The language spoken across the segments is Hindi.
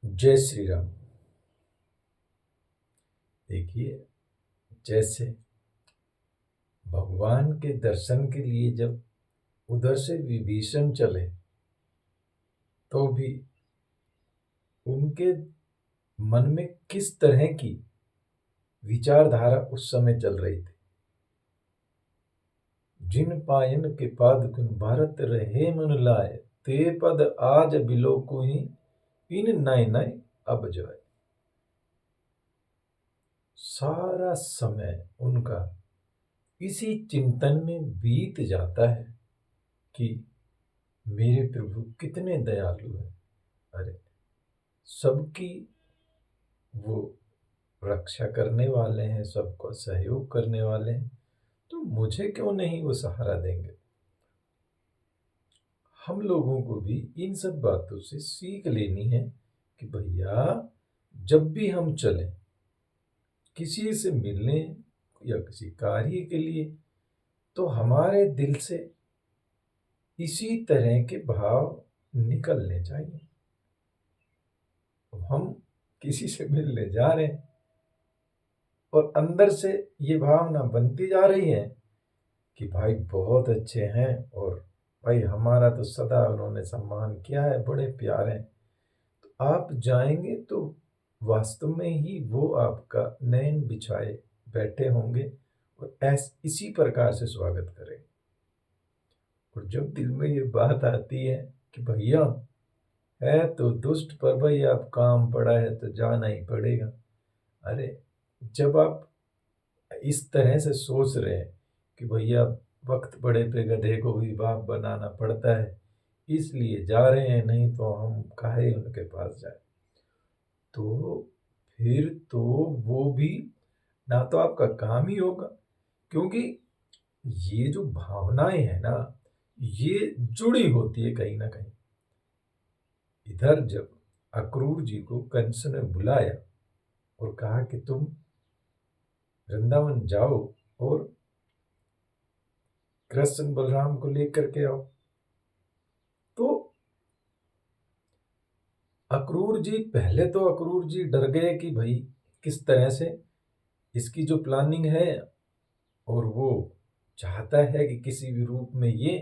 जय श्री राम। देखिए, जैसे भगवान के दर्शन के लिए जब उधर से विभीषण चले तो भी उनके मन में किस तरह की विचारधारा उस समय चल रही थी। जिन पायन के पाद कुन भारत रहे मन लाए, ते पद आज बिलोकु ही इन नय नय अब जाए। सारा समय उनका इसी चिंतन में बीत जाता है कि मेरे प्रभु कितने दयालु हैं। अरे, सबकी वो रक्षा करने वाले हैं, सबको सहयोग करने वाले हैं, तो मुझे क्यों नहीं वो सहारा देंगे। हम लोगों को भी इन सब बातों से सीख लेनी है कि भैया, जब भी हम चलें किसी से मिलने या किसी कार्य के लिए, तो हमारे दिल से इसी तरह के भाव निकलने चाहिए। हम किसी से मिलने जा रहे हैं और अंदर से ये भावना बनती जा रही है कि भाई बहुत अच्छे हैं और भाई हमारा तो सदा उन्होंने सम्मान किया है, बड़े प्यारे हैं, तो आप जाएंगे तो वास्तव में ही वो आपका नैन बिछाए बैठे होंगे और इसी प्रकार से स्वागत करेंगे। और जब दिल में ये बात आती है कि भैया है तो दुष्ट, पर भाई आप काम पड़ा है तो जाना ही पड़ेगा। अरे, जब आप इस तरह से सोच रहे हैं कि भैया वक्त पड़े पे गधे को भी बाप बनाना पड़ता है, इसलिए जा रहे हैं, नहीं तो हम काहे उनके पास जाए, तो फिर तो वो भी ना तो आपका काम ही होगा। क्योंकि ये जो भावनाएं है ना, ये जुड़ी होती है कहीं ना कहीं। इधर जब अक्रूर जी को कंस ने बुलाया और कहा कि तुम वृंदावन जाओ और कृष्ण बलराम को लेकर के आओ, तो अक्रूर जी डर गए कि भाई किस तरह से इसकी जो प्लानिंग है, और वो चाहता है कि किसी भी रूप में ये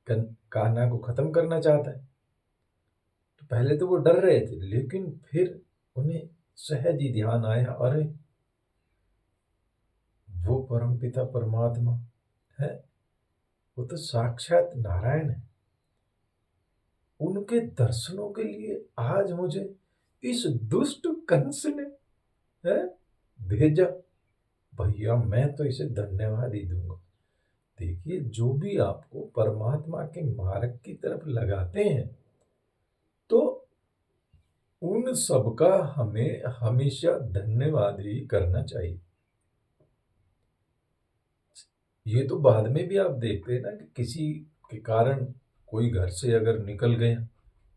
कान्हा को खत्म करना चाहता है। तो पहले तो वो डर रहे थे, लेकिन फिर उन्हें सहज ही ध्यान आया, अरे वो परमपिता परमात्मा है, वो तो साक्षात नारायण है, उनके दर्शनों के लिए आज मुझे इस दुष्ट कंस ने है भेजा। भैया मैं तो इसे धन्यवाद ही दूंगा। देखिए, जो भी आपको परमात्मा के मार्ग की तरफ लगाते हैं, तो उन सबका हमें हमेशा धन्यवाद ही करना चाहिए। ये तो बाद में भी आप देखते हैं ना कि किसी के कारण कोई घर से अगर निकल गए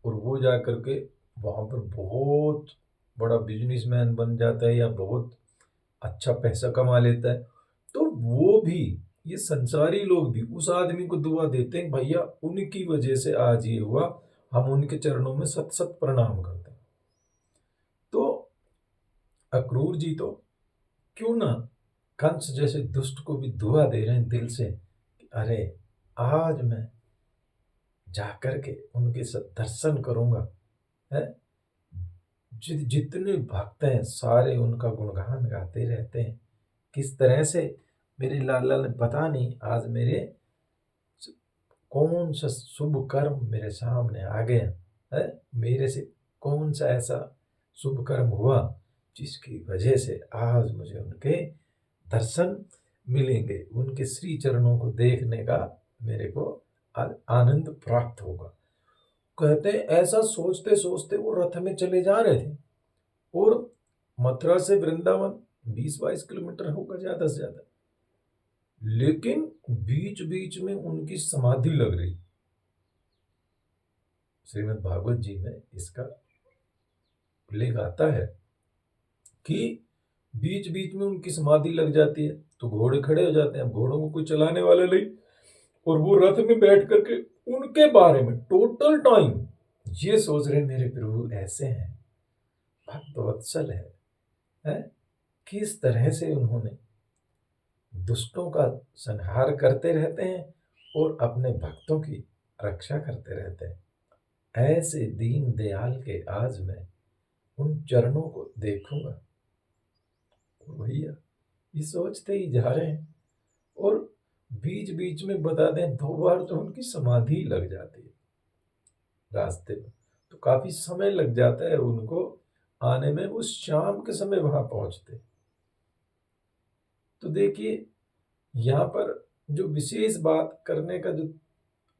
और वो जा करके वहां पर बहुत बड़ा बिजनेसमैन बन जाता है या बहुत अच्छा पैसा कमा लेता है, तो वो भी, ये संसारी लोग भी उस आदमी को दुआ देते हैं, भैया उनकी वजह से आज ये हुआ, हम उनके चरणों में सत सत प्रणाम करते हैं। तो अक्रूर जी तो क्यों ना कंस जैसे दुष्ट को भी दुआ दे रहे हैं दिल से कि अरे आज मैं जाकर के उनके दर्शन करूंगा है। जितने भक्त हैं सारे उनका गुणगान गाते रहते हैं, किस तरह से मेरे लाला ने पता नहीं आज मेरे कौन सा शुभ कर्म मेरे सामने आ गया है, मेरे से कौन सा ऐसा शुभ कर्म हुआ जिसकी वजह से आज मुझे उनके दर्शन मिलेंगे, उनके श्री चरणों को देखने का मेरे को आनंद प्राप्त होगा। कहते हैं ऐसा सोचते सोचते वो रथ में चले जा रहे थे और मथुरा से वृंदावन 20-22 किलोमीटर होगा ज्यादा से ज्यादा, लेकिन बीच बीच में उनकी समाधि लग रही। श्रीमद् भागवत जी में इसका उल्लेख आता है कि बीच बीच में उनकी समाधि लग जाती है तो घोड़े खड़े हो जाते हैं, घोड़ों को कोई चलाने वाला नहीं, और वो रथ में बैठ करके उनके बारे में टोटल टाइम ये सोच रहे मेरे प्रभु ऐसे हैं, भक्तवत्सल है? किस तरह से उन्होंने दुष्टों का संहार करते रहते हैं और अपने भक्तों की रक्षा करते रहते हैं। ऐसे दीन दयाल के आज मैं उन चरणों को देखूंगा। और भैया ये सोचते ही जा रहे हैं, और बीच बीच में बता दें 2 बार तो उनकी समाधि लग जाती है रास्ते में, तो काफी समय लग जाता है उनको आने में। वो शाम के समय वहां पहुंचते। तो देखिए यहाँ पर जो विशेष बात करने का जो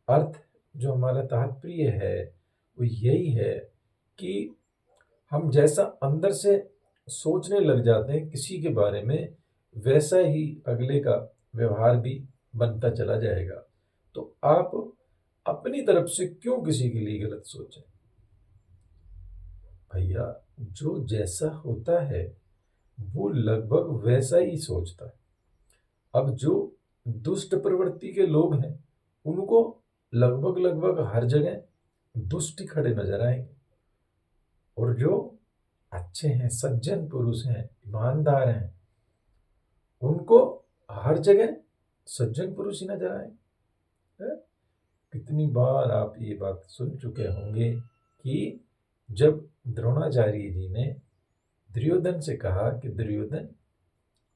अर्थ, जो हमारा तात्पर्य है, वो यही है कि हम जैसा अंदर से सोचने लग जाते हैं किसी के बारे में, वैसा ही अगले का व्यवहार भी बनता चला जाएगा। तो आप अपनी तरफ से क्यों किसी के लिए गलत सोचें? भैया जो जैसा होता है वो लगभग वैसा ही सोचता है। अब जो दुष्ट प्रवृत्ति के लोग हैं उनको लगभग लगभग हर जगह दुष्ट ही खड़े नजर आएंगे, और जो अच्छे हैं, सज्जन पुरुष हैं, ईमानदार हैं, उनको हर जगह सज्जन पुरुष ही नजर आए। कितनी बार आप ये बात सुन चुके होंगे कि जब द्रोणाचार्य जी ने दुर्योधन से कहा कि दुर्योधन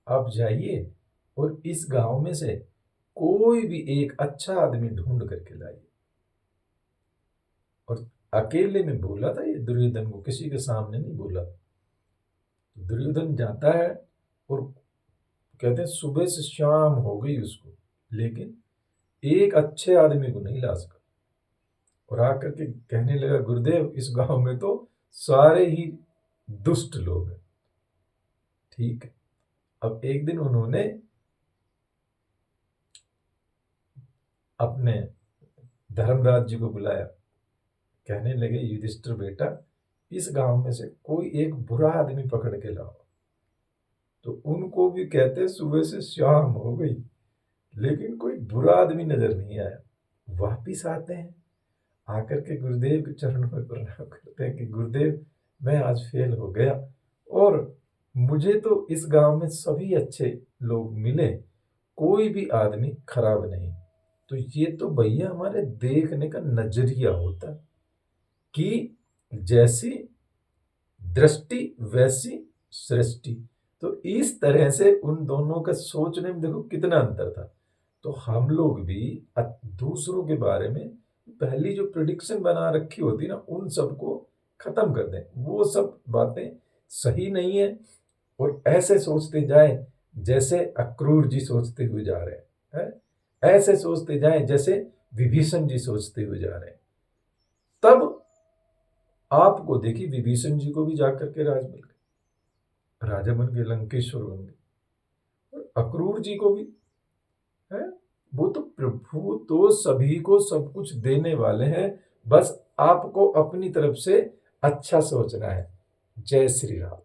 आप जाइए और इस गांव में से कोई भी एक अच्छा आदमी ढूंढ करके लाइए, और अकेले में बोला था ये दुर्योधन को, किसी के सामने नहीं बोला। दुर्योधन जाता है और कहते हैं सुबह से शाम हो गई उसको, लेकिन एक अच्छे आदमी को नहीं ला सका। और आकर के कहने लगा गुरुदेव इस गांव में तो सारे ही दुष्ट लोग हैं। ठीक है, अब एक दिन उन्होंने अपने धर्मराज जी को बुलाया, कहने लगे युधिष्ठिर बेटा इस गांव में से कोई एक बुरा आदमी पकड़ के लाओ। तो उनको भी कहते सुबह से शाम हो गई लेकिन कोई बुरा आदमी नजर नहीं आया। वापिस आते हैं, आकर के गुरुदेव के चरणों में प्रणाम करते हैं कि गुरुदेव मैं आज फेल हो गया, और मुझे तो इस गांव में सभी अच्छे लोग मिले, कोई भी आदमी खराब नहीं। तो ये तो भैया हमारे देखने का नजरिया होता है कि जैसी दृष्टि वैसी सृष्टि। तो इस तरह से उन दोनों का सोचने में देखो कितना अंतर था। तो हम लोग भी दूसरों के बारे में पहली जो प्रिडिक्शन बना रखी होती ना, उन सबको खत्म कर दें। वो सब बातें सही नहीं है, और ऐसे सोचते जाएं जैसे अक्रूर जी सोचते हुए जा रहे हैं, ऐसे सोचते जाएं जैसे विभीषण जी सोचते हुए जा रहे हैं। तब आपको देखिए विभीषण जी को भी जाकर के राज मिल गए, राजा बन गए, लंकेश्वर बन गए। और अक्रूर जी को भी है, वो तो प्रभु तो सभी को सब कुछ देने वाले हैं, बस आपको अपनी तरफ से अच्छा सोचना है। जय श्री राम।